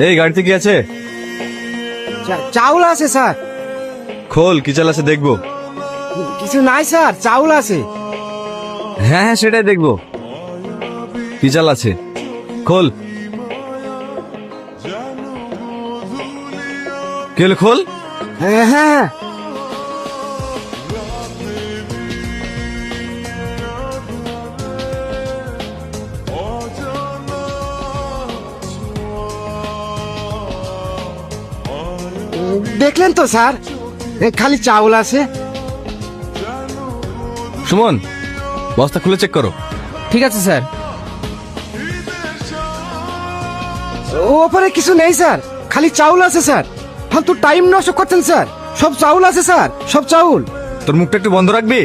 এই গাড়িতে কি আছে? চাউল আছে স্যার। খোল, কি চাল আছে দেখবো। কিছু নাই স্যার, চাউল আছে। হ্যাঁ হ্যাঁ, সেটাই দেখবো কি চাল আছে। খোল, কি হলো? খোল। হ্যাঁ হ্যাঁ। দেখলেন তো স্যার, খালি চাউল আছে। সুমন, বস্তা খুলে চেক করো। ঠিক আছে স্যার। ওপরে কিছু নেই স্যার, খালি চাউল আছে স্যার। ফালতু টাইম নষ্ট করছেন স্যার। সব চাউল আছে স্যার, সব চাউল। তোর মুখটা একটু বন্ধ রাখবি।